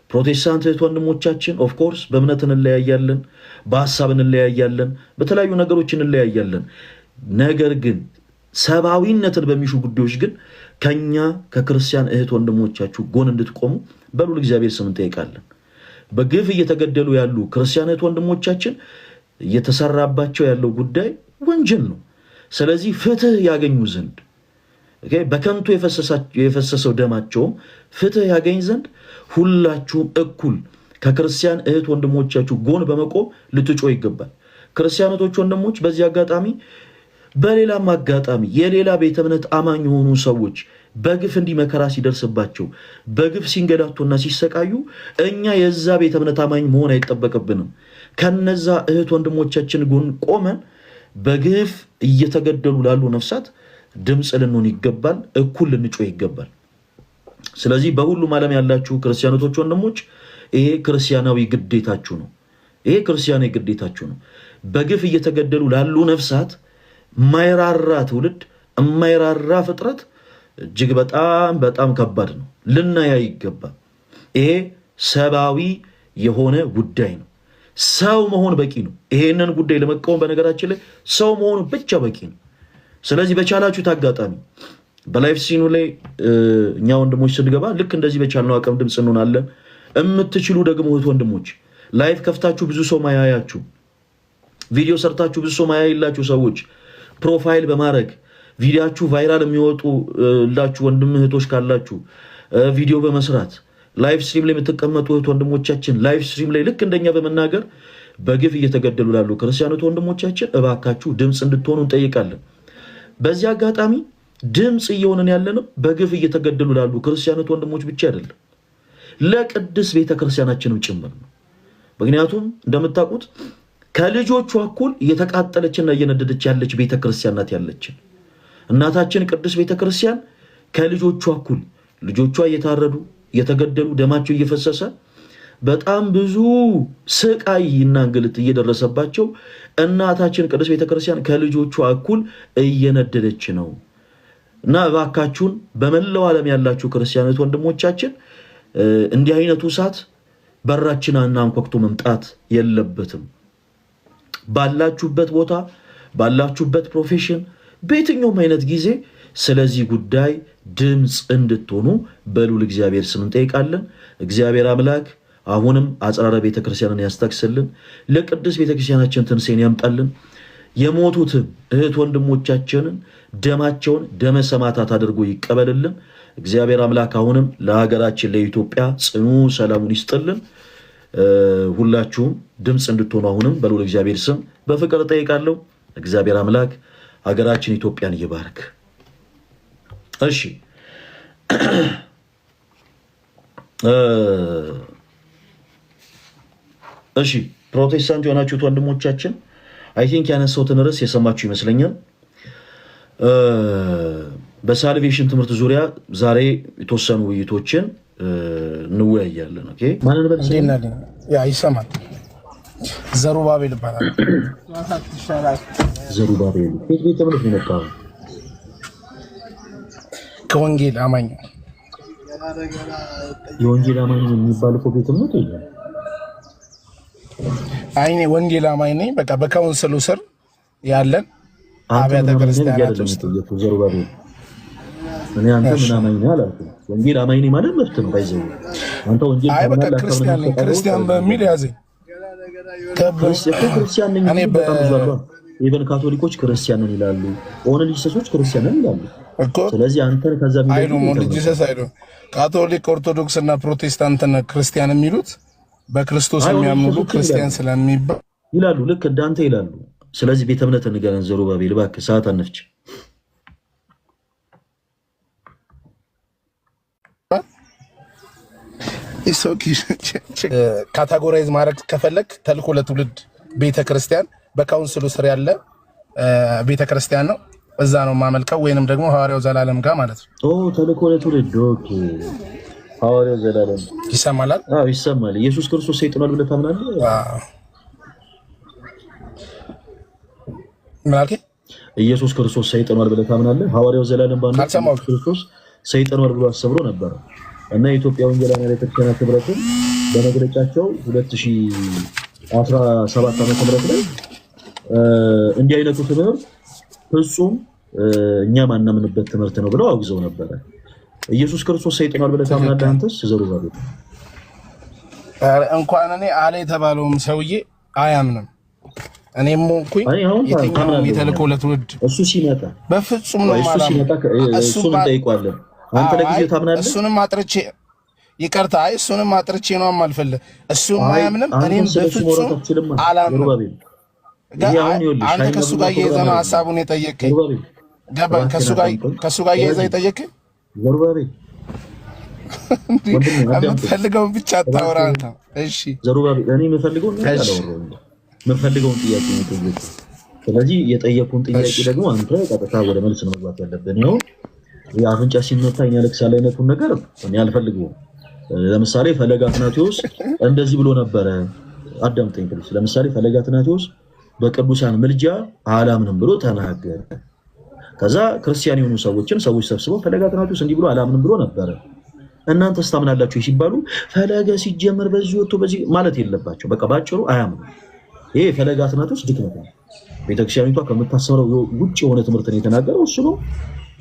ፕሮቴስታንት እህት ወንድሞቻችን ኦፍ ኮርስ በእምነት እንለያያለን፣ በሐሳብ እንለያያለን፣ በተለያዩ ነገሮች እንለያያለን። ነገር ግን ሰብአዊነትን በሚሹ ጉዳዮች ግን ከኛ ከክርስቲያን እህት ወንድሞቻችሁ ጎን እንድትቆሙ በሉል እግዚአብሔር ስም እንጠይቃለን። በግፍ እየተገደሉ ያሉ ክርስቲያን እህት ወንድሞቻችን እየተሰራባቸው ያለው ጉዳይ ወንጀል ነው። ስለዚህ ፍትህ ያገኙ ዘንድ በከንቱ የፈሰሰው ደማቸውም ፍትህ ያገኝ ዘንድ ሁላችሁም እኩል ከክርስቲያን እህት ወንድሞቻችሁ ጎን በመቆም ልትጮህ ይገባል። ክርስቲያኖቶች ወንድሞች፣ በዚህ አጋጣሚ በሌላም አጋጣሚ የሌላ ቤተ እምነት አማኝ የሆኑ ሰዎች በግፍ እንዲመከራ ሲደርስባቸው በግፍ ሲንገላቱና ሲሰቃዩ እኛ የዛ ቤተ እምነት አማኝ መሆን አይጠበቅብንም። ከነዛ እህት ወንድሞቻችን ጎን ቆመን በግፍ እየተገደሉ ላሉ ነፍሳት ድምፅ ልንሆን ይገባል፣ እኩል ልንጮህ ይገባል። ስለዚህ በሁሉም ዓለም ያላችሁ ክርስቲያኖቶች ወንድሞች ይሄ ክርስቲያናዊ ግዴታችሁ ነው። ይሄ ክርስቲያናዊ ግዴታችሁ ነው። በግፍ እየተገደሉ ላሉ ነፍሳት የማይራራ ትውልድ፣ የማይራራ ፍጥረት እጅግ በጣም በጣም ከባድ ነው። ልናያ ይገባል። ይሄ ሰብአዊ የሆነ ጉዳይ ነው። ሰው መሆን በቂ ነው። ይሄንን ጉዳይ ለመቃወም በነገራችን ላይ ሰው መሆኑ ብቻ በቂ ነው። ስለዚህ በቻላችሁት አጋጣሚ በላይፍ ሲኑ ላይ እኛ ወንድሞች ስንገባ ልክ እንደዚህ በቻልነው አቅም ድምፅ እንሆናለን። የምትችሉ ደግሞ እህት ወንድሞች ላይፍ ከፍታችሁ ብዙ ሰው ማያያችሁ፣ ቪዲዮ ሰርታችሁ ብዙ ሰው ማያይላችሁ ሰዎች ፕሮፋይል በማድረግ ቪዲዮአችሁ ቫይራል የሚወጡላችሁ ወንድም እህቶች ካላችሁ ቪዲዮ በመስራት ላይቭ ስትሪም ላይ የምትቀመጡ እህት ወንድሞቻችን ላይቭ ስትሪም ላይ ልክ እንደኛ በመናገር በግፍ እየተገደሉ ላሉ ክርስቲያኖት ወንድሞቻችን እባካችሁ ድምፅ እንድትሆኑ እንጠይቃለን። በዚህ አጋጣሚ ድምፅ እየሆነን ያለነው በግፍ እየተገደሉ ላሉ ክርስቲያኖት ወንድሞች ብቻ አይደለም፣ ለቅድስት ቤተክርስቲያናችንም ጭምር ነው። ምክንያቱም እንደምታውቁት ከልጆቿ እኩል እየተቃጠለችና እየነደደች ያለች ቤተክርስቲያን ናት ያለችን። እናታችን ቅድስት ቤተክርስቲያን ከልጆቿ እኩል ልጆቿ እየታረዱ እየተገደሉ ደማቸው እየፈሰሰ በጣም ብዙ ስቃይና እንግልት እየደረሰባቸው እናታችን ቅድስት ቤተክርስቲያን ከልጆቿ እኩል እየነደደች ነው እና እባካችሁን በመላው ዓለም ያላችሁ ክርስቲያኖች ወንድሞቻችን እንዲህ አይነቱ እሳት በራችንን አንኳኩቶ መምጣት የለበትም። ባላችሁበት ቦታ ባላችሁበት ፕሮፌሽን በየትኛውም አይነት ጊዜ ስለዚህ ጉዳይ ድምፅ እንድትሆኑ በልዑል እግዚአብሔር ስም እንጠይቃለን። እግዚአብሔር አምላክ አሁንም አጽራረ ቤተክርስቲያንን ያስታክስልን፣ ለቅዱስ ቤተክርስቲያናችን ትንሣኤን ያምጣልን፣ የሞቱትን እህት ወንድሞቻችንን ደማቸውን ደመ ሰማዕታት አድርጎ ይቀበልልን። እግዚአብሔር አምላክ አሁንም ለሀገራችን ለኢትዮጵያ ጽኑ ሰላሙን ይስጥልን። ሁላችሁም ድምፅ እንድትሆኑ አሁንም በልዑል እግዚአብሔር ስም በፍቅር ጠይቃለሁ። እግዚአብሔር አምላክ ሀገራችን ኢትዮጵያን ይባርክ። እሺ እሺ ፕሮቴስታንት የሆናችሁት ወንድሞቻችን አይ ቲንክ ያነሳሁትን ርዕስ የሰማችሁ ይመስለኛል። በሳልቬሽን ትምህርት ዙሪያ ዛሬ የተወሰኑ ውይይቶችን እንወያያለን። ኦኬ ማንን በልሰናል? ያ ይሰማል። ዘሩባቤል ይባላል። ዘሩባቤል ቤተ እምነት ነው የመጣው። ከወንጌል አማኝ የወንጌል አማኝ የሚባል እኮ ቤተ እምነት የለም። አይኔ ወንጌል አማኝ ነኝ። በቃ በካውንስሉ ስር ያለን አብያተ ክርስቲያናት ውስጥ ዘሩባቤል እኔ አንተ ምን አማኝ ነህ አላልኩም። ወንጌል አማኝ ነኝ ማለት መፍት ነው። ባይዘው አንተ ወንጌል በቃ ክርስቲያን ነኝ ክርስቲያን በሚል ያዘኝ። ክርስቲያን ነኝ እኔ በጣም ኢቨን ካቶሊኮች ክርስቲያን ነን ይላሉ፣ ኦንሊጂሰሶች ክርስቲያን ነን ይላሉ እኮ። ስለዚህ አንተ ከዛ አይሉ ኦንሊጂሰስ አይሉ ካቶሊክ፣ ኦርቶዶክስ እና ፕሮቴስታንት ክርስቲያን የሚሉት በክርስቶስ የሚያምኑ ክርስቲያን ስለሚባል ይላሉ፣ ልክ እንዳንተ ይላሉ። ስለዚህ ቤተ እምነት እንገናኝ። ዘሩባቤል እባክህ ሰዓት አንፍጭ። ካታጎራይዝ ማድረግ ከፈለግ ተልኮ ለትውልድ ቤተክርስቲያን በካውንስሉ ስር ያለ ቤተክርስቲያን ነው። እዛ ነው ማመልከው፣ ወይንም ደግሞ ሐዋርያው ዘላለም ጋር ማለት ነው። ተልኮ ለትውልድ ኦኬ። ሐዋርያው ዘላለም ይሰማል? አዎ ይሰማል። ኢየሱስ ክርስቶስ ሰይጣናል ብለህ ታምናለህ? ምን አልከኝ? ኢየሱስ ክርስቶስ ሰይጣናል ብለህ ታምናለህ? ሐዋርያው ዘላለም ክርስቶስ ሰይጣናል ብሎ አሰብሮ ነበር እና የኢትዮጵያ ወንጌላውያን ቤተክርስቲያን ህብረትን በመግለጫቸው 2017 ዓመተ ምህረት ላይ እንዲህ አይነቱ ትምህርት ፍጹም እኛ ማናምንበት ትምህርት ነው ብለው አውግዘው ነበረ። ኢየሱስ ክርስቶስ ሰይጣን ብለህ ታምናለህ አንተስ? ዘሩባቤል እንኳን እኔ አለ የተባለውም ሰውዬ አያምንም። እኔም ሞንኩኝ የትኛው የተልኮ ለትውልድ እሱ ሲመጣ በፍጹም ነው ማለት እሱ ሲመጣ እሱን እንጠይቀዋለን። አንተ ለጊዜው ታምናለህ? እሱንም አጥርቼ ይቅርታ፣ እሱንም አጥርቼ ነው የማልፈልግ። እሱም አያምንም፣ እኔም በፍጹም አላምንም። አንተ ከሱ ጋር እየይዘህ ነው ሐሳቡን የጠየቅከኝ። ገባኝ። ከሱ ጋር እየይዘህ የጠየቅከኝ ዘሩባቤል የምትፈልገውን ብቻ አታውራ አንተ። እሺ ዘሩባቤል፣ እኔ የምፈልገውን ጥያቄ ነው የጠየቅኩት። ስለዚህ የጠየቁን ጥያቄ ደግሞ አንተ ቀጥታ ወደ መልስ ነው መግባት ያለብን። ይኸው የአፍንጫ ሲመታ እኛ ለክሳለ አይነቱን ነገር እኔ አልፈልገውም። ለምሳሌ ፈለገ አትናቴዎስ እንደዚህ ብሎ ነበረ። አዳምጠኝ ፕሊስ። ለምሳሌ ፈለገ አትናቴዎስ በቅዱሳን ምልጃ አላምንም ብሎ ተናገረ። ከዛ ክርስቲያን የሆኑ ሰዎች ሰብስበው ፈለገ አትናቴዎስ እንዲህ ብሎ አላምንም ብሎ ነበረ፣ እናንተስ ታምናላችሁ ሲባሉ ፈለገ ሲጀመር በዚህ ወጥቶ በዚህ ማለት የለባቸው። በቃ ባጭሩ አያምኑ። ይሄ ፈለገ አትናቴዎስ ድክመት ነው። ቤተክርስቲያኒቷ ከምታሰረው ውጭ የሆነ ትምህርት ነው የተናገረው እሱ ነው።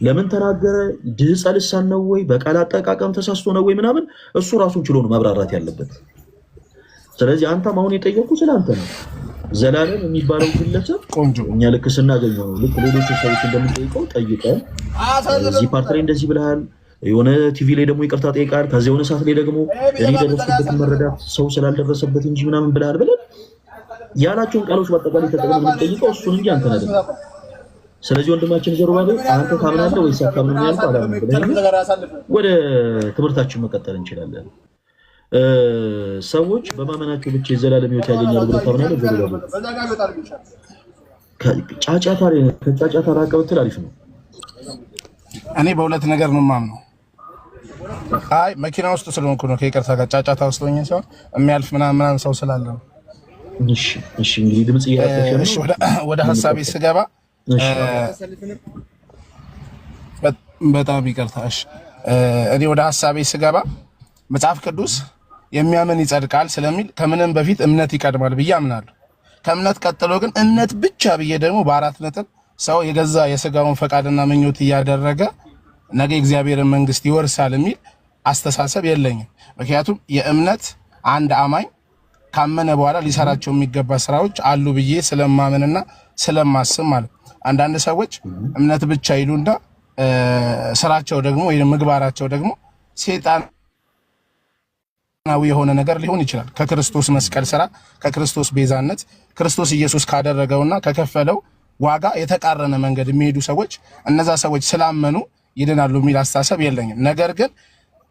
ለምን ተናገረ? ድህጸ ልሳን ነው ወይ በቃል አጠቃቀም ተሳስቶ ነው ወይ ምናምን እሱ ራሱን ችሎ ነው ማብራራት ያለበት። ስለዚህ አንተም አሁን የጠየቁ ስለአንተ ነው። ዘላለም የሚባለው ግለሰብ እኛ ልክ ስናገኘው ነው ልክ ሌሎች ሰዎች እንደምንጠይቀው ጠይቀን እዚህ ፓርት ላይ እንደዚህ ብለሃል፣ የሆነ ቲቪ ላይ ደግሞ ይቅርታ ጠይቃል፣ ከዚያ የሆነ ሰዓት ላይ ደግሞ እኔ ደረስኩበትን መረዳት ሰው ስላልደረሰበት እንጂ ምናምን ብለሃል ብለን ያላቸውን ቃሎች በአጠቃላይ ተጠቅመን የምንጠይቀው እሱን እንጂ አንተን አይደለም። ስለዚህ ወንድማችን ዘሩባቤል አንተ ታምናለህ ወይስ አታምንም? ያልኩህ አላምንም ብለህ ወደ ትምህርታችን መቀጠል እንችላለን። ሰዎች በማመናቸው ብቻ የዘላለም ሕይወት ያገኛሉ ብለህ ታምናለህ? ዘሩባቤል ከጫጫታ ራቅ ብትል አሪፍ ነው። እኔ በሁለት ነገር ነው የማምነው። አይ መኪና ውስጥ ስለሆንኩ ነው ከይቅርታ ጋር ጫጫታ ውስጥ ሆኜ ሲሆን የሚያልፍ ምናምን ሰው ስላለ ነው። እሺ እንግዲህ ድምጽ እያረፈሽ ነው። ወደ ሐሳቤ ስገባ በጣም ይቅርታ። እኔ ወደ ሐሳቤ ስገባ መጽሐፍ ቅዱስ የሚያምን ይጸድቃል ስለሚል ከምንም በፊት እምነት ይቀድማል ብዬ አምናለሁ። ከእምነት ቀጥሎ ግን እምነት ብቻ ብዬ ደግሞ በአራት ነጥብ ሰው የገዛ የስጋውን ፈቃድና ምኞት እያደረገ ነገ እግዚአብሔርን መንግስት ይወርሳል የሚል አስተሳሰብ የለኝም። ምክንያቱም የእምነት አንድ አማኝ ካመነ በኋላ ሊሰራቸው የሚገባ ስራዎች አሉ ብዬ ስለማምንና ስለማስብ ማለት። አንዳንድ ሰዎች እምነት ብቻ ይሉና ስራቸው ደግሞ ወይ ምግባራቸው ደግሞ ሴጣናዊ የሆነ ነገር ሊሆን ይችላል። ከክርስቶስ መስቀል ስራ፣ ከክርስቶስ ቤዛነት፣ ክርስቶስ ኢየሱስ ካደረገውና ከከፈለው ዋጋ የተቃረነ መንገድ የሚሄዱ ሰዎች እነዛ ሰዎች ስላመኑ ይድናሉ የሚል አስተሳሰብ የለኝም። ነገር ግን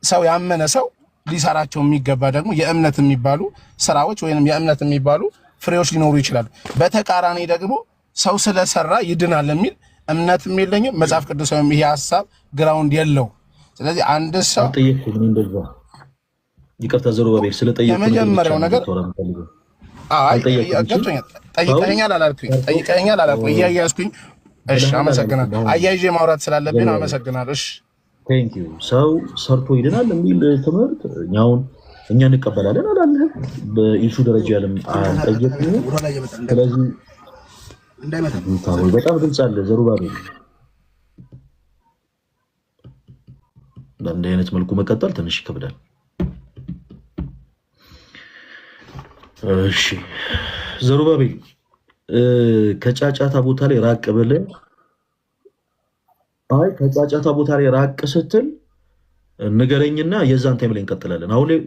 ሰው ያመነ ሰው ሊሰራቸው የሚገባ ደግሞ የእምነት የሚባሉ ስራዎች ወይንም የእምነት የሚባሉ ፍሬዎች ሊኖሩ ይችላሉ። በተቃራኒ ደግሞ ሰው ስለሰራ ይድናል የሚል እምነትም የለኝም። መጽሐፍ ቅዱሳዊም ይሄ ሀሳብ ግራውንድ የለው። ስለዚህ አንድ ሰው ይቅርታ ዘሩባቤል ስለጠየቁ የመጀመሪያው ነገር ጠይቀኸኛል አላልኩኝ እያያዝኩኝ። እሺ አመሰግናለሁ። አያይዤ ማውራት ስላለብኝ አመሰግናለሁ። እሺ ቴንክ ዩ። ሰው ሰርቶ ይድናል የሚል ትምህርት እኛ እንቀበላለን አላልንም። በኢሹ ደረጃ ያለም አልጠየቅንም። ስለዚህ በጣም ግልጽ አለ ዘሩባቤል። በእንዲህ አይነት መልኩ መቀጠል ትንሽ ይከብዳል። እሺ ዘሩባቤል ከጫጫታ ቦታ ላይ ራቅ ብለህ ከጫጫታ ቦታ ላይ ራቅ ስትል ንገረኝና የዛን ታይም ላይ እንቀጥላለን። አሁን ላይ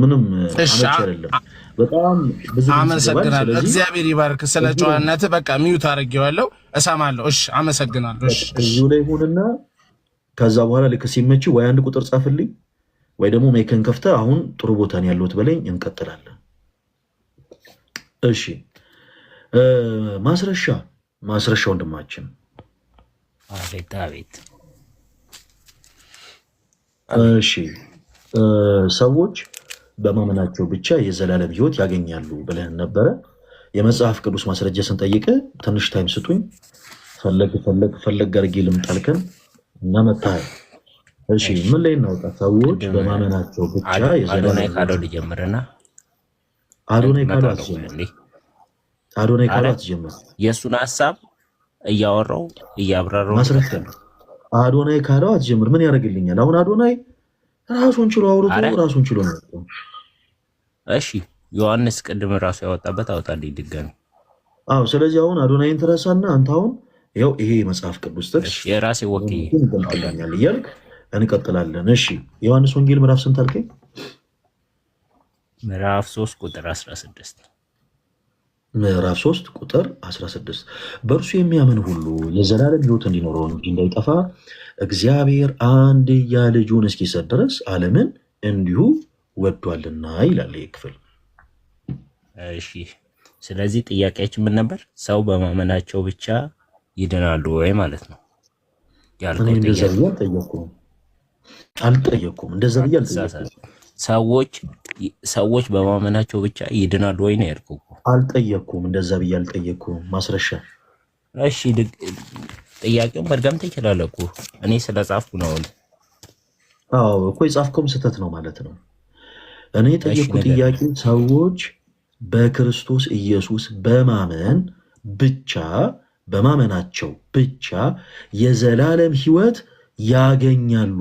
ምንም አመች አይደለም። በጣም ብዙ አመሰግናለሁ። እግዚአብሔር ይባርክ። ስለ ጨዋነት በቃ ሚዩት አድርጌዋለሁ፣ እሰማለሁ። እሺ አመሰግናለሁ። እሺ እዚሁ ላይ ሆነና ከዛ በኋላ ልክ ሲመች ወይ አንድ ቁጥር ጻፍልኝ ወይ ደግሞ ሜከን ከፍተህ አሁን ጥሩ ቦታ ነው ያለሁት በለኝ፣ እንቀጥላለን። እሺ ማስረሻ ወንድማችን አቤት። እሺ ሰዎች በማመናቸው ብቻ የዘላለም ሕይወት ያገኛሉ ብለህን ነበረ። የመጽሐፍ ቅዱስ ማስረጃ ስንጠይቅ ትንሽ ታይም ስጡኝ፣ ፈለግ አድርጌ ልምጣልከን እና መታህ። እሺ ምን ላይ እናውጣ? ሰዎች በማመናቸው ብቻ አዶናይ ካለው ልጀምርና አዶናይ ካለው አትጀምር። የእሱን ሀሳብ እያወራው እያብራራው ማስረጃ አዶናይ ካለው አትጀምር። ምን ያደርግልኛል? አሁን አዶናይ ራሱን ችሎ አውርቶ ራሱን ችሎ ነው። እሺ ዮሐንስ ቅድም ራሱ ያወጣበት አውጣልኝ ድጋሚ። አዎ ስለዚህ አሁን አዶናይን ትረሳና አንተ አሁን ያው ይሄ መጽሐፍ ቅዱስ ጥቅስ የራሴ ወኪል ይገኛል እያልክ እንቀጥላለን። እሺ ዮሐንስ ወንጌል ምዕራፍ ስንት አልከኝ? ምዕራፍ 3 ቁጥር 16 ምዕራፍ 3 ቁጥር 16 በእርሱ የሚያምን ሁሉ የዘላለም ሕይወት እንዲኖረው እንጂ እንዳይጠፋ እግዚአብሔር አንድያ ልጁን እስኪሰጥ ድረስ ዓለምን እንዲሁ ወዷልና ይላል ይህ ክፍል። እሺ ስለዚህ ጥያቄያችን ምን ነበር? ሰው በማመናቸው ብቻ ይድናሉ ወይ ማለት ነው ያልኩት። እንደዛ ብዬ አልጠየኩም። እንደዛ ብዬ አልጠየኩም። ሰዎች በማመናቸው ብቻ ይድናሉ ወይ ነው ያልኩት። አልጠየኩም። እንደዛ ብዬ አልጠየኩም። ማስረሻ እሺ ጥያቄውን መድገም ትችላለህ እኮ እኔ ስለጻፍኩ ነው። አዎ እኮ የጻፍከውም ስህተት ነው ማለት ነው። እኔ የጠየኩ ጥያቄ ሰዎች በክርስቶስ ኢየሱስ በማመን ብቻ በማመናቸው ብቻ የዘላለም ሕይወት ያገኛሉ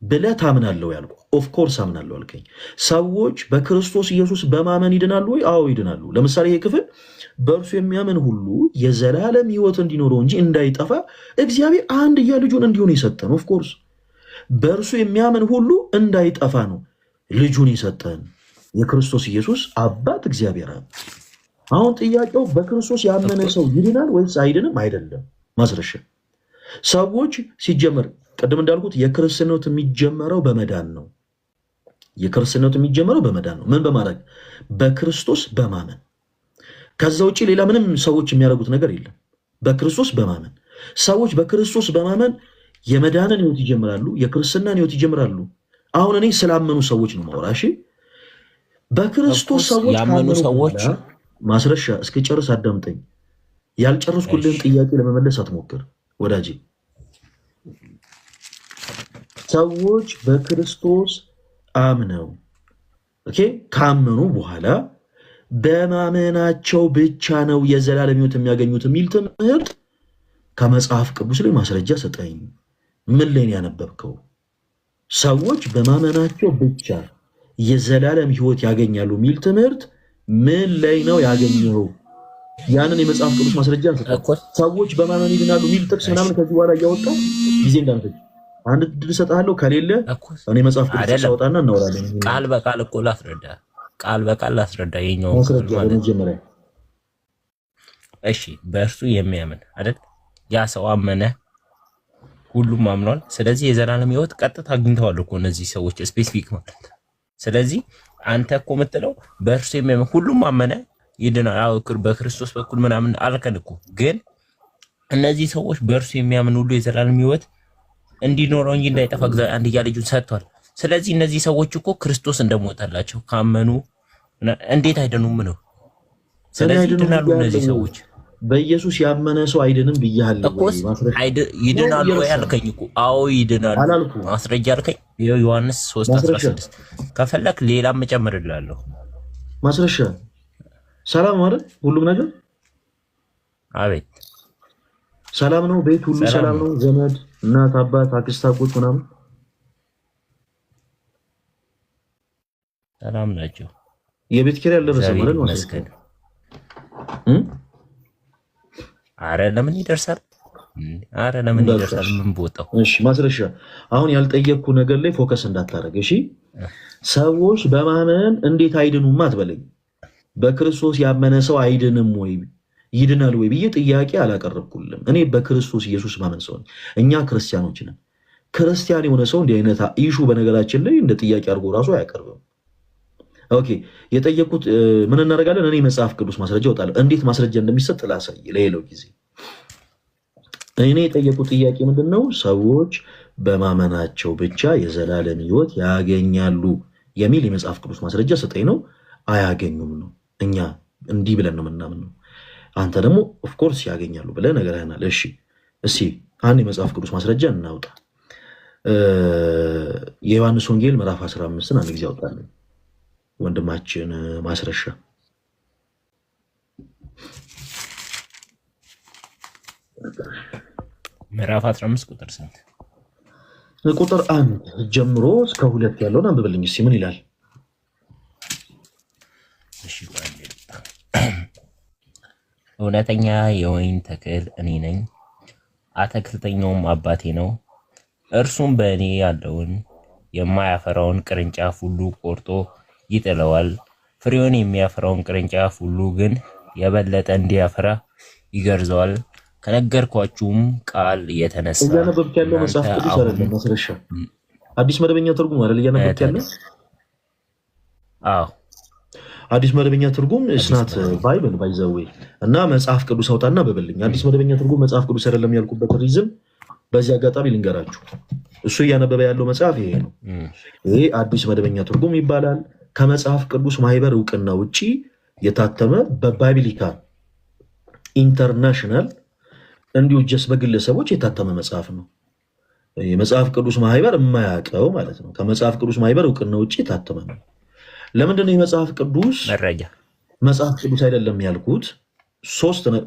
ብለህ ታምናለህ ያልኩ። ኦፍኮርስ አምናለሁ አልከኝ። ሰዎች በክርስቶስ ኢየሱስ በማመን ይድናሉ ወይ? አዎ ይድናሉ። ለምሳሌ ይሄ ክፍል በእርሱ የሚያምን ሁሉ የዘላለም ሕይወት እንዲኖረው እንጂ እንዳይጠፋ እግዚአብሔር አንድያ ልጁን እንዲሆን የሰጠን። ኦፍኮርስ በእርሱ የሚያምን ሁሉ እንዳይጠፋ ነው ልጁን የሰጠን የክርስቶስ ኢየሱስ አባት እግዚአብሔር። አሁን ጥያቄው በክርስቶስ ያመነ ሰው ይድናል ወይስ አይድንም? አይደለም። ማስረሻ ሰዎች ሲጀመር ቅድም እንዳልኩት የክርስትናው የሚጀመረው በመዳን ነው። የክርስትናው የሚጀመረው በመዳን ነው። ምን በማድረግ? በክርስቶስ በማመን። ከዛ ውጭ ሌላ ምንም ሰዎች የሚያደርጉት ነገር የለም። በክርስቶስ በማመን ሰዎች በክርስቶስ በማመን የመዳንን ሕይወት ይጀምራሉ፣ የክርስትናን ሕይወት ይጀምራሉ። አሁን እኔ ስላመኑ ሰዎች ነው ማውራሽ። በክርስቶስ ሰዎች ያመኑ ሰዎች ማስረሻ እስከ ጨርስ አዳምጠኝ። ያልጨረስኩልህን ጥያቄ ለመመለስ አትሞክር ወዳጄ። ሰዎች በክርስቶስ አምነው ካመኑ በኋላ በማመናቸው ብቻ ነው የዘላለም ሕይወት የሚያገኙት የሚል ትምህርት ከመጽሐፍ ቅዱስ ላይ ማስረጃ ሰጠኝ። ምን ላይ ነው ያነበብከው? ሰዎች በማመናቸው ብቻ የዘላለም ሕይወት ያገኛሉ የሚል ትምህርት ምን ላይ ነው ያገኘው? ያንን የመጽሐፍ ቅዱስ ማስረጃ ሰዎች በማመን ይድናሉ የሚል ጥቅስ ምናምን ከዚህ በኋላ እያወጣ ጊዜ እንዳንፈጅ አንድ ድል እሰጥሃለሁ። ከሌለ እኔ መጽሐፍ ቅዱስ ሳወጣና እናወራለን። ቃል በቃል እኮ ላስረዳ፣ ቃል በቃል ላስረዳ። የኛው መጀመሪያ እሺ፣ በእርሱ የሚያምን አይደል? ያ ሰው አመነ፣ ሁሉም አምኗል። ስለዚህ የዘላለም ሕይወት ቀጥታ አግኝተዋል እኮ እነዚህ ሰዎች ስፔሲፊክ ማለት። ስለዚህ አንተ እኮ የምትለው በእርሱ የሚያምን ሁሉም አመነ ይድናል፣ አዎ በክርስቶስ በኩል ምናምን አልከን እኮ። ግን እነዚህ ሰዎች በእርሱ የሚያምን ሁሉ የዘላለም ሕይወት እንዲኖረው እንጂ እንዳይጠፋ እግዚአብሔር አንድያ ልጁን ሰጥቷል። ስለዚህ እነዚህ ሰዎች እኮ ክርስቶስ እንደሞተላቸው ካመኑ እንዴት አይድኑም ነው? ስለዚህ ይድናሉ እነዚህ ሰዎች። በኢየሱስ ያመነ ሰው አይድንም ብያለሁ እኮ። ይድናሉ ወይ አልከኝ እኮ። አዎ ይድናሉ። ማስረጃ አልከኝ። ዮሐንስ 3:16 ከፈለክ ሌላም እጨምርልሃለሁ ማስረሻ። ሰላም ማለት ሁሉም ነገር አቤት ሰላም ነው። ቤት ሁሉ ሰላም ነው። ዘመድ፣ እናት፣ አባት፣ አክስት፣ አጎት ምናምን ሰላም ናቸው። የቤት ኪራይ አልደረሰም ማለት ነው። አረ ለምን ይደርሳል? አረ ለምን ይደርሳል? ምን ቦታው? እሺ ማስረሻ፣ አሁን ያልጠየቅኩ ነገር ላይ ፎከስ እንዳታረግ እሺ። ሰዎች በማመን እንዴት አይድኑም አትበለኝ። በክርስቶስ ያመነ ሰው አይድንም ወይ ይድናል ወይ ብዬ ጥያቄ አላቀረብኩልም። እኔ በክርስቶስ ኢየሱስ ማመን ሰው ነኝ። እኛ ክርስቲያኖች ነን። ክርስቲያን የሆነ ሰው እንዲህ አይነት ኢሹ በነገራችን ላይ እንደ ጥያቄ አድርጎ ራሱ አያቀርብም። ኦኬ የጠየቁት ምን እናደርጋለን? እኔ መጽሐፍ ቅዱስ ማስረጃ እወጣለሁ። እንዴት ማስረጃ እንደሚሰጥ ላሳይ ለሌላው ጊዜ። እኔ የጠየቁት ጥያቄ ምንድን ነው? ሰዎች በማመናቸው ብቻ የዘላለም ሕይወት ያገኛሉ የሚል የመጽሐፍ ቅዱስ ማስረጃ ሰጠኝ ነው። አያገኙም ነው። እኛ እንዲህ ብለን ነው ምናምን ነው። አንተ ደግሞ ኦፍኮርስ ያገኛሉ ብለህ ነግረህናል። እሺ እስኪ አንድ የመጽሐፍ ቅዱስ ማስረጃ እናውጣ። የዮሐንስ ወንጌል ምዕራፍ 15ን አንድ ጊዜ አውጣለን ወንድማችን ማስረሻ። ምዕራፍ 15 ቁጥር ስንት? ቁጥር 1 ጀምሮ እስከ 2 ያለውን አንብብልኝ እስኪ ምን ይላል? እሺ እውነተኛ የወይን ተክል እኔ ነኝ፣ አትክልተኛውም አባቴ ነው። እርሱም በእኔ ያለውን የማያፈራውን ቅርንጫፍ ሁሉ ቆርጦ ይጥለዋል። ፍሬውን የሚያፈራውን ቅርንጫፍ ሁሉ ግን የበለጠ እንዲያፈራ ይገርዘዋል። ከነገርኳችሁም ቃል የተነሳ እያነበብክ ያለው መጽሐፍ ቅዱስ አይደለም ማስረሻ፣ አዲስ መደበኛ ትርጉም አይደል እያነበብክ ያለው? አዎ አዲስ መደበኛ ትርጉም ስናት ባይብል ባይዘዌ እና መጽሐፍ ቅዱስ አውጣና በበልኝ። አዲስ መደበኛ ትርጉም መጽሐፍ ቅዱስ አይደለም ያልኩበት ሪዝም በዚህ አጋጣሚ ልንገራችሁ። እሱ እያነበበ ያለው መጽሐፍ ይሄ ነው። ይሄ አዲስ መደበኛ ትርጉም ይባላል። ከመጽሐፍ ቅዱስ ማህበር እውቅና ውጪ የታተመ በባይብሊካል ኢንተርናሽናል እንዲሁ ጀስ በግለሰቦች የታተመ መጽሐፍ ነው። የመጽሐፍ ቅዱስ ማህበር የማያውቀው ማለት ነው። ከመጽሐፍ ቅዱስ ማህበር እውቅና ውጪ የታተመ ነው። ለምንድን ነው የመጽሐፍ ቅዱስ መረጃ መጽሐፍ ቅዱስ አይደለም ያልኩት?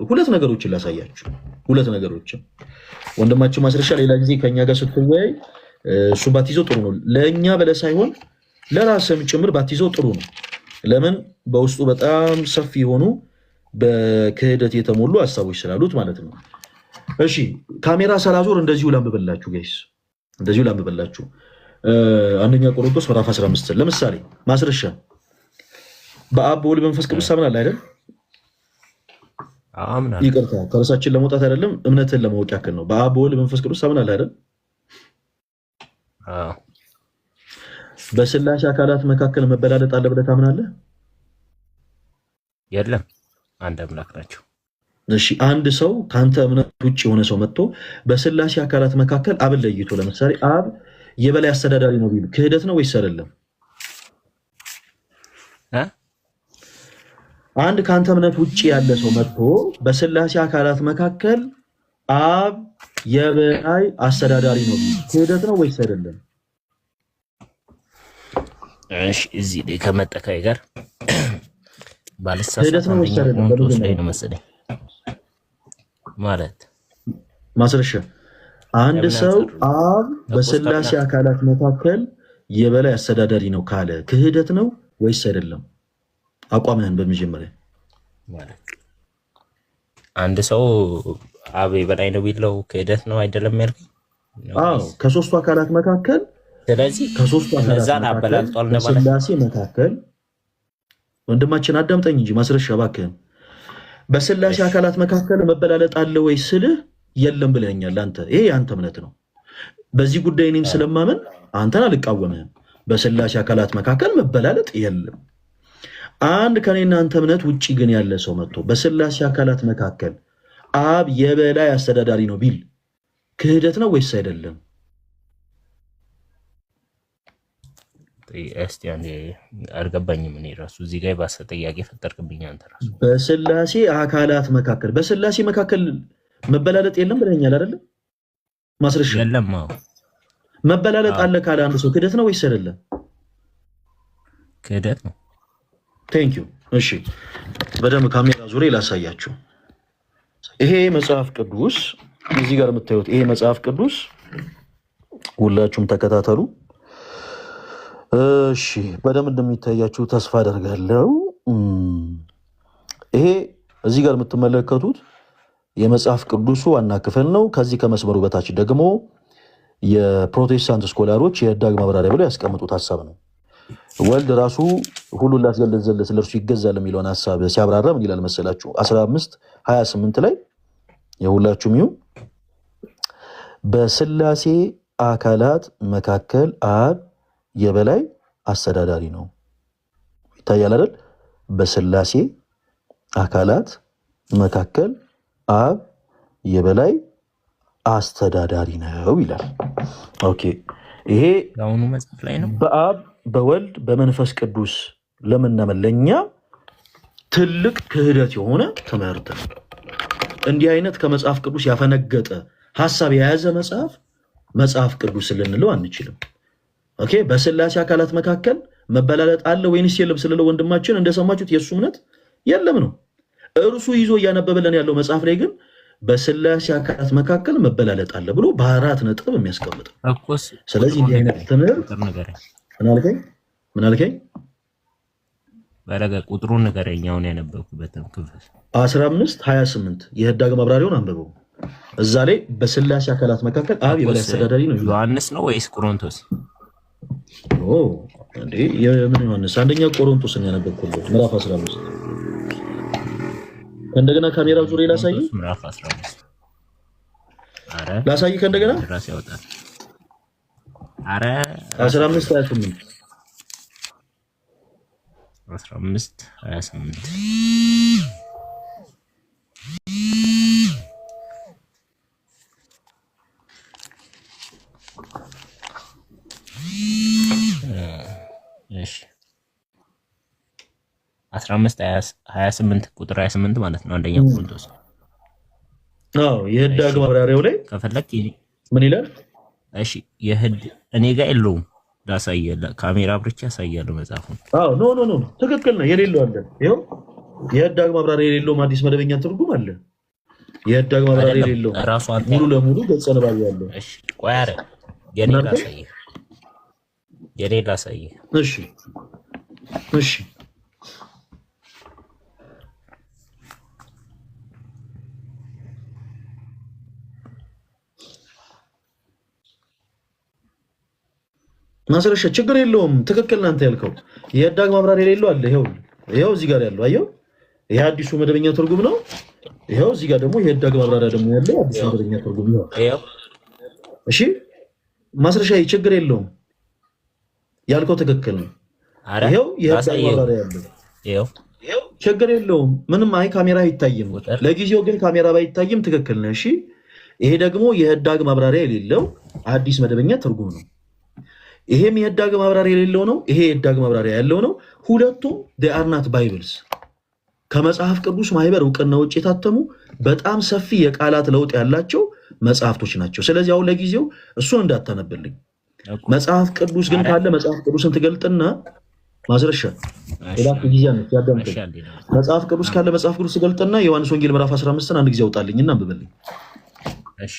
ሁለት ነገሮችን ላሳያችሁ። ሁለት ነገሮችን ወንድማችን ማስረሻ ሌላ ጊዜ ከኛ ጋር ስትወያይ እሱ ባትይዘው ጥሩ ነው። ለእኛ በለ ሳይሆን ለራስም ጭምር ባትይዘው ጥሩ ነው። ለምን? በውስጡ በጣም ሰፊ የሆኑ በክህደት የተሞሉ ሀሳቦች ስላሉት ማለት ነው። እሺ ካሜራ ሰላዞር እንደዚሁ ላንብበላችሁ ጋይስ፣ እንደዚሁ ላንብበላችሁ። አንደኛ ቆሮንቶስ ምዕራፍ 15 ለምሳሌ ማስረሻ በአብ በወልድ መንፈስ ቅዱስ ታምናለህ አይደል? አምናለሁ። ይቅርታ ከርሳችን ለመውጣት አይደለም እምነትን ለማወቅ ያክል ነው። በአብ በወልድ መንፈስ ቅዱስ ታምናለህ አይደል? አዎ። በስላሴ አካላት መካከል መበላለጥ አለ ብለህ ታምናለህ? የለም፣ አንድ አምላክ ናቸው። እሺ አንድ ሰው ከአንተ እምነት ውጭ የሆነ ሰው መጥቶ በስላሴ አካላት መካከል አብን ለይቶ ለምሳሌ አብ የበላይ አስተዳዳሪ ነው ቢሉ ክህደት ነው ወይስ አይደለም? አንድ ከአንተ እምነት ውጭ ያለ ሰው መጥቶ በስላሴ አካላት መካከል አብ የበላይ አስተዳዳሪ ነው ቢሉ ክህደት ነው ወይስ አይደለም? እሺ እዚህ ላይ ከመጠቃይ ጋር ባልሳሳት ነው መሰለኝ ማለት ማስረሻ አንድ ሰው አብ በስላሴ አካላት መካከል የበላይ አስተዳዳሪ ነው ካለ ክህደት ነው ወይስ አይደለም? አቋምህን በመጀመሪያ ማለት አንድ ሰው አብ የበላይ ነው ቢለው ክህደት ነው አይደለም ያልከኝ? አዎ ከሶስቱ አካላት መካከል ስለዚህ ከሶስቱ እነዛን አበላልጧል ነው ማለት በስላሴ መካከል ወንድማችን አዳምጠኝ እንጂ ማስረሻ እባክህን በስላሴ አካላት መካከል መበላለጥ አለ ወይ ስልህ የለም ብለኛል። አንተ ይሄ የአንተ እምነት ነው። በዚህ ጉዳይ እኔም ስለማመን አንተን አልቃወምህም። በስላሴ አካላት መካከል መበላለጥ የለም። አንድ ከኔና አንተ እምነት ውጪ ግን ያለ ሰው መጥቶ በስላሴ አካላት መካከል አብ የበላይ አስተዳዳሪ ነው ቢል ክህደት ነው ወይስ አይደለም? እስቲ አንዴ አልገባኝም። እኔ ራሱ እዚህ ጋር ባሰ ጥያቄ ፈጠርክብኝ አንተ ራሱ። በስላሴ አካላት መካከል በስላሴ መካከል መበላለጥ የለም ብለኛል አይደለ? ማስረሻ የለም። አዎ መበላለጥ አለ ካለ አንድ ሰው ክህደት ነው ወይስ አይደለም? ክህደት ነው። ቴንክ ዩ። እሺ በደንብ ካሜራ ዙሪያ ላሳያችሁ። ይሄ መጽሐፍ ቅዱስ እዚህ ጋር የምታዩት ይሄ መጽሐፍ ቅዱስ ሁላችሁም ተከታተሉ። እሺ በደንብ እንደሚታያችሁ ተስፋ አደርጋለሁ። ይሄ እዚህ ጋር የምትመለከቱት የመጽሐፍ ቅዱሱ ዋና ክፍል ነው። ከዚህ ከመስመሩ በታች ደግሞ የፕሮቴስታንት ስኮላሮች የህዳግ ማብራሪያ ብለው ያስቀምጡት ሀሳብ ነው። ወልድ ራሱ ሁሉን ላስገለጸለት ለእርሱ ይገዛል የሚለውን ሀሳብ ሲያብራራ ምን ይላል መሰላችሁ? 15:28 ላይ የሁላችሁም ይሁን በስላሴ አካላት መካከል አብ የበላይ አስተዳዳሪ ነው። ይታያል አይደል? በስላሴ አካላት መካከል አብ የበላይ አስተዳዳሪ ነው ይላል። ኦኬ ይሄ ለአሁኑ መጽሐፍ ላይ ነው። በአብ በወልድ በመንፈስ ቅዱስ ለምናምን ለኛ ትልቅ ክህደት የሆነ ትምህርት ነው። እንዲህ አይነት ከመጽሐፍ ቅዱስ ያፈነገጠ ሀሳብ የያዘ መጽሐፍ መጽሐፍ ቅዱስ ልንለው አንችልም። ኦኬ በስላሴ አካላት መካከል መበላለጥ አለ ወይንስ የለም ስለለው ወንድማችን እንደሰማችሁት የሱ እምነት የለም ነው። እርሱ ይዞ እያነበበለን ያለው መጽሐፍ ላይ ግን በስላሴ አካላት መካከል መበላለጥ አለ ብሎ በ4 ነጥብ የሚያስቀምጥ። ስለዚህ እንዲህ አይነት ትምህርት ምን አልከኝ? በረገ ቁጥሩን ንገረኝ። አሁን ያነበብኩበትን ክፍል 15:28 የህዳግ ማብራሪያውን አንብበው። እዛ ላይ በስላሴ አካላት መካከል አብ የበላይ አስተዳዳሪ ነው። ዮሐንስ ነው ወይስ ቆሮንቶስ? እንዴ የምን ዮሐንስ? አንደኛ ቆሮንቶስን ያነበብኩት ምዕራፍ 15። እንደገና ካሜራው ዙሪያ ላሳይ፣ ምዕራፍ 15 አረ ላሳይ ከእንደገና ራስ ያወጣል። አረ 15:28 15:28 እሺ 15:28 ቁጥር 28 ማለት ነው። አንደኛ ቆሮንቶስ የህዳግ ማብራሪያው ላይ ከፈለክ ምን ይላል? እሺ እኔ ጋር የለውም ላሳየህ፣ ካሜራ ብቻ ያሳያለሁ መጽሐፉን። ኖ ትክክል ነው። የሌለው አለ። ይኸው የህዳግ ማብራሪያ የሌለውም አዲስ መደበኛ ትርጉም አለ። የህዳግ ማብራሪያ የሌለው ሙሉ ለሙሉ ገጸ ንባብ ያለው። እሺ ቆይ አረ የኔ ላሳየህ። እሺ ማስረሻ ችግር የለውም። ትክክል ናንተ ያልከው የህዳግ ማብራሪያ የሌለው አለ። ይኸው እዚህ ጋር ያለው አየው፣ ይሄ አዲሱ መደበኛ ትርጉም ነው። ይኸው እዚህ ጋር ደግሞ የህዳግ ማብራሪያ ደግሞ ያለው አዲሱ መደበኛ ትርጉም ነው። እሺ ማስረሻ ችግር የለውም ያልከው ትክክል ነው። ይኸው የህዳግ ማብራሪያ ያለው ይኸው ችግር የለውም ምንም። አይ ካሜራ አይታይም ለጊዜው፣ ግን ካሜራ ባይታይም ትክክል ነው። እሺ ይሄ ደግሞ የህዳግ ማብራሪያ የሌለው አዲስ መደበኛ ትርጉም ነው። ይሄም የህዳግ ማብራሪያ የሌለው ነው። ይሄ የህዳግ ማብራሪያ ያለው ነው። ሁለቱም they are not bibles ከመጽሐፍ ቅዱስ ማህበር እውቅና ውጭ የታተሙ በጣም ሰፊ የቃላት ለውጥ ያላቸው መጽሐፍቶች ናቸው። ስለዚህ አሁን ለጊዜው እሱን እንዳታነብልኝ። መጽሐፍ ቅዱስ ግን ካለ መጽሐፍ ቅዱስን ትገልጥና ማስረሻ ለዳክ ጊዜ ነው ያዳምጥ። መጽሐፍ ቅዱስ ካለ መጽሐፍ ቅዱስ ትገልጥና ዮሐንስ ወንጌል ምዕራፍ 15ን አንድ ጊዜ አውጣልኝና አንብበልኝ። እሺ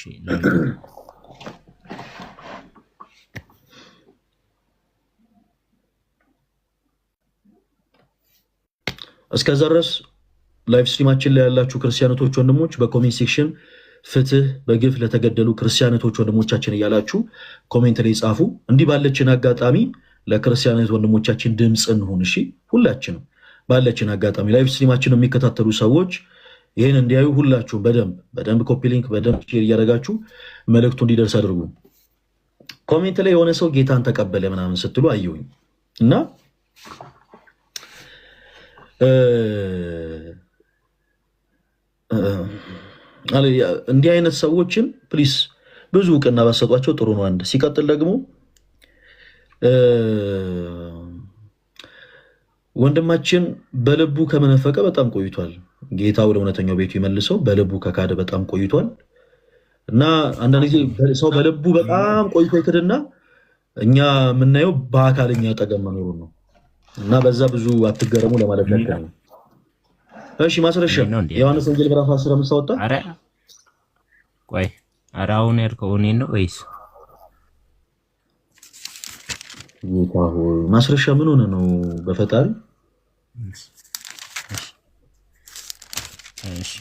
እስከዛ ድረስ ላይቭ ስትሪማችን ላይ ያላችሁ ክርስቲያኖች ወንድሞች በኮሜንት ሴክሽን ፍትህ በግፍ ለተገደሉ ክርስቲያኖች ወንድሞቻችን እያላችሁ ኮሜንት ላይ ጻፉ። እንዲህ ባለችን አጋጣሚ ለክርስቲያኖች ወንድሞቻችን ድምጽ እንሁን። እሺ ሁላችንም ባለችን አጋጣሚ ላይቭ ስትሪማችን የሚከታተሉ ሰዎች ይሄን እንዲያዩ ሁላችሁም በደንብ ኮፒ ሊንክ በደንብ ሼር እያደረጋችሁ መልእክቱ እንዲደርስ አድርጉ። ኮሜንት ላይ የሆነ ሰው ጌታን ተቀበለ ምናምን ስትሉ አየሁኝ እና እንዲህ አይነት ሰዎችን ፕሊስ ብዙ እውቅና ባሰጧቸው ጥሩ ነው። አንድ ሲቀጥል ደግሞ ወንድማችን በልቡ ከመነፈቀ በጣም ቆይቷል። ጌታ ወደ እውነተኛው ቤቱ ይመልሰው። በልቡ ከካደ በጣም ቆይቷል እና አንዳንድ ጊዜ ሰው በልቡ በጣም ቆይቶ ይክድና እኛ የምናየው በአካልኛ ጠገም መኖሩን ነው እና በዛ ብዙ አትገረሙ ለማለት ነው። እሺ ማስረሻ ዮሐንስ ወንጌል ምዕራፍ 15 አወጣ። አረ ቆይ አራውን ያልከው እኔ ነው ወይስ ይታው? ማስረሻ ምን ሆነ ነው በፈጣሪ? እሺ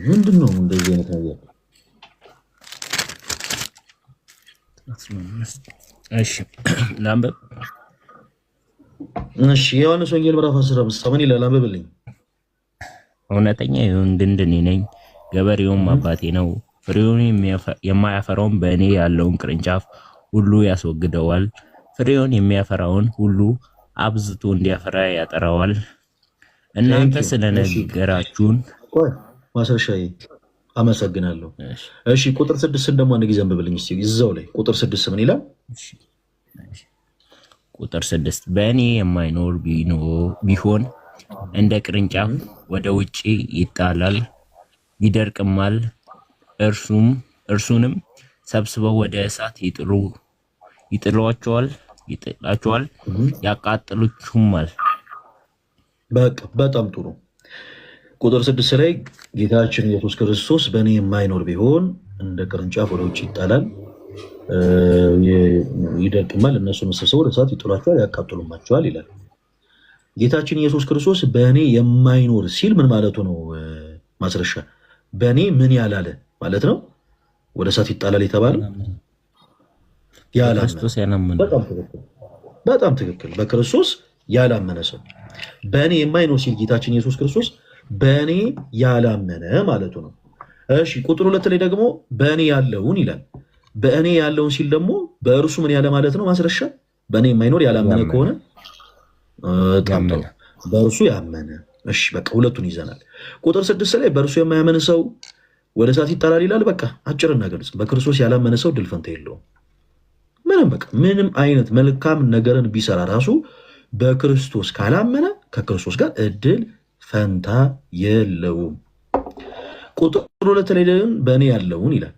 ምንድን ነው እንደዚህ አይነት ነገር? እሺ ላምበብ። እሺ ዮሐንስ ወንጌል ምዕራፍ 15 ምን ይላል? አንብብልኝ። እውነተኛ የወይን ግንድ እኔ ነኝ፣ ገበሬውም አባቴ ነው። ፍሬውን የማያፈራውን በእኔ ያለውን ቅርንጫፍ ሁሉ ያስወግደዋል፣ ፍሬውን የሚያፈራውን ሁሉ አብዝቶ እንዲያፈራ ያጠራዋል። እናንተ ስለነገራችሁን ማስረሻዬ አመሰግናለሁ። እሺ ቁጥር 6 ደግሞ አንድ ጊዜ አንብብልኝ እስቲ። እዛው ላይ ቁጥር 6 ምን ይላል? ቁጥር 6 በእኔ የማይኖር ቢሆን እንደ ቅርንጫፍ ወደ ውጪ ይጣላል፣ ይደርቅማል። እርሱንም ሰብስበው ወደ እሳት ይጥሏቸዋል፣ ያቃጥሉችሁማል። በቃ በጣም ጥሩ። ቁጥር 6 ላይ ጌታችን ኢየሱስ ክርስቶስ በእኔ የማይኖር ቢሆን እንደ ቅርንጫፍ ወደ ውጭ ይጣላል፣ ይደርቅማል፣ እነሱን ሰብስበው ወደ እሳት ይጥሏቸዋል፣ ያቃጥሉማቸዋል ይላል። ጌታችን ኢየሱስ ክርስቶስ በእኔ የማይኖር ሲል ምን ማለቱ ነው? ማስረሻ በእኔ ምን ያላለ ማለት ነው? ወደ እሳት ይጣላል የተባለው ያላመነ። በጣም ትክክል። በክርስቶስ ያላመነ ሰው በእኔ የማይኖር ሲል ጌታችን ኢየሱስ ክርስቶስ በእኔ ያላመነ ማለቱ ነው። እሺ ቁጥር 2 ላይ ደግሞ በእኔ ያለውን ይላል። በእኔ ያለውን ሲል ደግሞ በእርሱ ምን ያለ ማለት ነው? ማስረሻ በእኔ የማይኖር ያላመነ ከሆነ በእርሱ ያመነ። እሺ በቃ ሁለቱን ይዘናል። ቁጥር 6 ላይ በእርሱ የማያመን ሰው ወደ እሳት ይጣላል ይላል። በቃ አጭርና ግልጽ። በክርስቶስ ያላመነ ሰው ድል ፈንታ የለውም። ምንም አይነት መልካም ነገርን ቢሰራ ራሱ በክርስቶስ ካላመነ ከክርስቶስ ጋር እድል ፈንታ የለውም። ቁጥር 2 ላይ ደግሞ በእኔ ያለውን ይላል።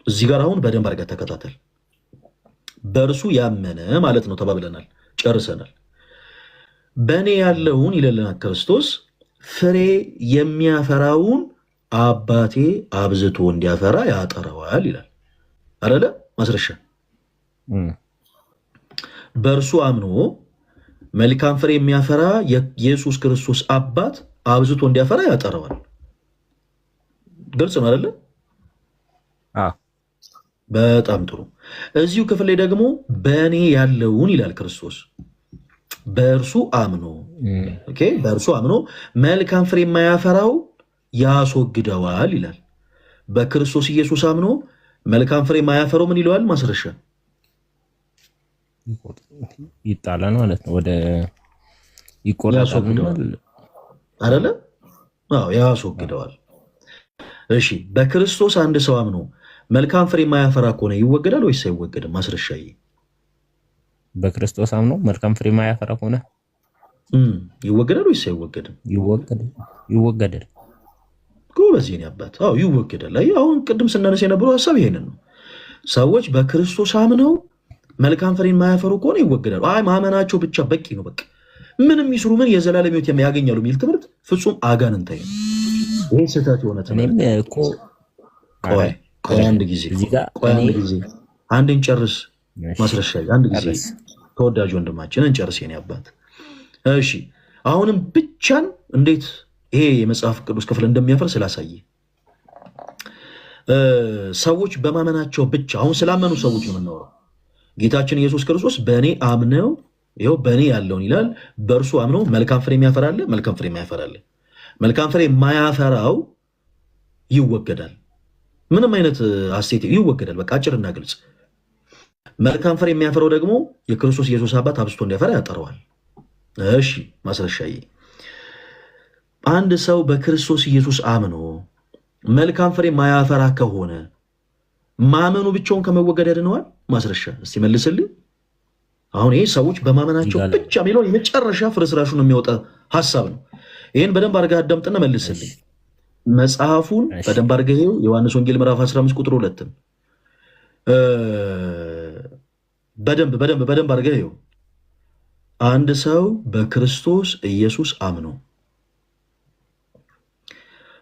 እዚህ ጋር አሁን በደንብ አድርገህ ተከታተል። በእርሱ ያመነ ማለት ነው ተባብለናል፣ ጨርሰናል። በእኔ ያለውን ይለናል ክርስቶስ ፍሬ የሚያፈራውን አባቴ አብዝቶ እንዲያፈራ ያጠረዋል ይላል አይደለ? ማስረሻ በእርሱ አምኖ መልካም ፍሬ የሚያፈራ የኢየሱስ ክርስቶስ አባት አብዝቶ እንዲያፈራ ያጠረዋል። ግልጽ ነው አይደለ? በጣም ጥሩ። እዚሁ ክፍል ላይ ደግሞ በእኔ ያለውን ይላል ክርስቶስ በእርሱ አምኖ በእርሱ አምኖ መልካም ፍሬ የማያፈራው ያስወግደዋል ይላል። በክርስቶስ ኢየሱስ አምኖ መልካም ፍሬ የማያፈራው ምን ይለዋል? ማስረሻ ይጣላል ማለት ነው። ወደ ይቆረጣል አይደለ? አዎ ያስወግደዋል። እሺ በክርስቶስ አንድ ሰው አምኖ መልካም ፍሬ የማያፈራ ከሆነ ይወገዳል ወይስ አይወገድም? ማስረሻዬ በክርስቶስ አምኖ መልካም ፍሬ የማያፈራ ከሆነ ይወገዳል ወይስ አይወገድም? ይወገዳል። ጎበዝ የኔ አባት። አዎ ይወገዳል። አሁን ቅድም ስናነሳ የነበረው ሀሳብ ይሄንን ነው። ሰዎች በክርስቶስ አምነው መልካም ፍሬ የማያፈሩ ከሆነ ይወገዳሉ። አይ ማመናቸው ብቻ በቂ ነው፣ በቃ ምንም ይስሩ ምን የዘላለም ሕይወት ያገኛሉ የሚል ትምህርት ፍጹም አጋንንታዊ ነው። ይሄ ስህተት የሆነ ትምህርት። ቆይ አንድ ጊዜ አንድን ጨርስ ማስረሻ፣ አንድ ጊዜ ተወዳጅ ወንድማችን እንጨርስ የኔ አባት። እሺ አሁንም ብቻን እንዴት ይሄ የመጽሐፍ ቅዱስ ክፍል እንደሚያፈር ስላሳየ ሰዎች በማመናቸው ብቻ አሁን ስላመኑ ሰዎች ነው የምናወራው። ጌታችን ኢየሱስ ክርስቶስ በእኔ አምነው ይኸው በእኔ ያለውን ይላል። በእርሱ አምነው መልካም ፍሬ የሚያፈራል፣ መልካም ፍሬ የማያፈራል። መልካም ፍሬ የማያፈራው ይወገዳል። ምንም አይነት ሐሴት ይወገዳል። በቃ አጭርና ግልጽ። መልካም ፍሬ የሚያፈራው ደግሞ የክርስቶስ ኢየሱስ አባት አብዝቶ እንዲያፈራ ያጠረዋል። እሺ ማስረሻዬ፣ አንድ ሰው በክርስቶስ ኢየሱስ አምኖ መልካም ፍሬ ማያፈራ ከሆነ ማመኑ ብቻውን ከመወገድ ያድነዋል? ማስረሻ እስቲ መልስልኝ። አሁን ይሄ ሰዎች በማመናቸው ብቻ የሚለውን የመጨረሻ ፍርስራሹን የሚወጣ ሀሳብ ነው። ይህን በደንብ አድርገህ አዳምጥና መልስልኝ። መጽሐፉን በደንብ አድርገህ ይኸው ዮሐንስ ወንጌል ምዕራፍ 15 ቁጥር 2 በደንብ አድርገህ ይኸው። አንድ ሰው በክርስቶስ ኢየሱስ አምኖ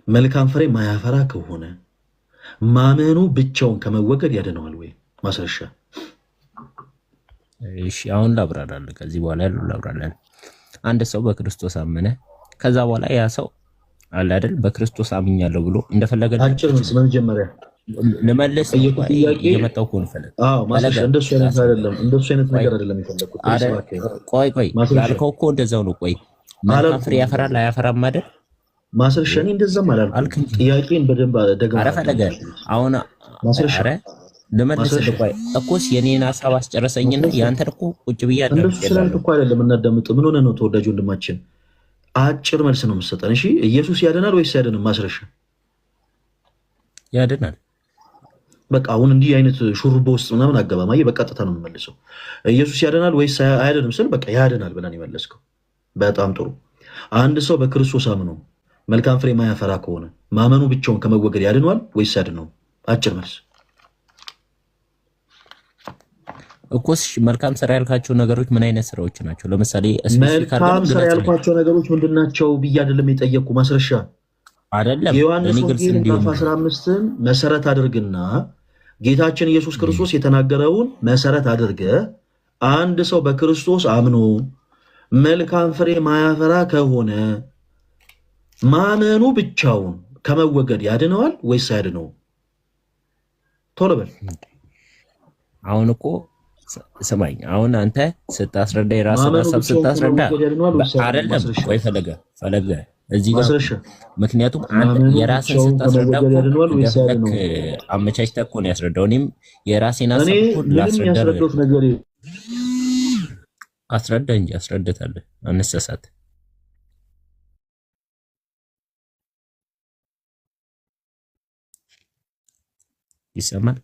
መልካም ፍሬ ማያፈራ ከሆነ ማመኑ ብቻውን ከመወገድ ያድነዋል ወይ? ማስረሻ እሺ አሁን ላብራራለሁ። ከዚህ በኋላ ያለው ላብራራለሁ። አንድ ሰው በክርስቶስ አመነ፣ ከዛ በኋላ ያ ሰው አለ አይደል በክርስቶስ አምኛለሁ ብሎ እንደፈለገ አጭር ነው። ስለመጀመሪያ ለመለስ እየመጣው ኮን ፈለግ ማስረሻ እንደሱ አይነት አይደለም፣ እንደሱ አይነት ነገር አይደለም የፈለኩት። ቆይ ያልከው እኮ እንደዛው ነው። ቆይ መልካም ፍሬ ያፈራል አያፈራም አይደል? ማስረሻ እኔ እንደዛም አላልኩም። ጥያቄን በደንብ ደግመህ አረ ፈለገ አሁን ማስረሻ ለመለስ ቆይ እኮስ የኔን ሐሳብ አስጨረሰኝና ያንተን እኮ ቁጭ ብያለሁ። እንደሱ ስላልክ እኮ አይደለም እናዳምጥ። ምን ሆነ ነው ተወዳጅ ወንድማችን? አጭር መልስ ነው የምትሰጠን። እሺ ኢየሱስ ያድናል ወይስ አያድንም? ማስረሻ ያድናል። በቃ አሁን እንዲህ አይነት ሹሩባ ውስጥ ምናምን አገባም። አየህ በቀጥታ ነው የምመልሰው። ኢየሱስ ያድናል ወይስ አያድንም ስል በቃ ያድናል ብለን የመለስከው በጣም ጥሩ። አንድ ሰው በክርስቶስ አምኖ መልካም ፍሬ ማያፈራ ከሆነ ማመኑ ብቻውን ከመወገድ ያድነዋል ወይስ አያድነውም? አጭር መልስ። እኮስ መልካም ስራ ያልካቸው ነገሮች ምን አይነት ስራዎች ናቸው? ለምሳሌ መልካም ስራ ያልኳቸው ነገሮች ምንድናቸው ብዬ አይደለም የጠየቅኩ ማስረሻ አይደለም። የዮሐንስ ወንጌል ምዕራፍ 15ን መሰረት አድርግና ጌታችን ኢየሱስ ክርስቶስ የተናገረውን መሰረት አድርገ አንድ ሰው በክርስቶስ አምኖ መልካም ፍሬ ማያፈራ ከሆነ ማመኑ ብቻውን ከመወገድ ያድነዋል ወይስ አያድነውም? ቶሎ በል። አሁን እኮ ስማኝ፣ አሁን አንተ ስታስረዳ የራስህን ሀሳብ ስታስረዳ አይደለም። ቆይ ፈለገ እዚህ ጋር ምክንያቱም አንተ የራስህን ስታስረዳ እንደፈለክ አመቻችተህ እኮ ነው ያስረዳው። እኔም የራሴን ሀሳብ እኮ ላስረዳ አስረዳ እንጂ አስረዳታለህ። አንሰሳት ይሰማል።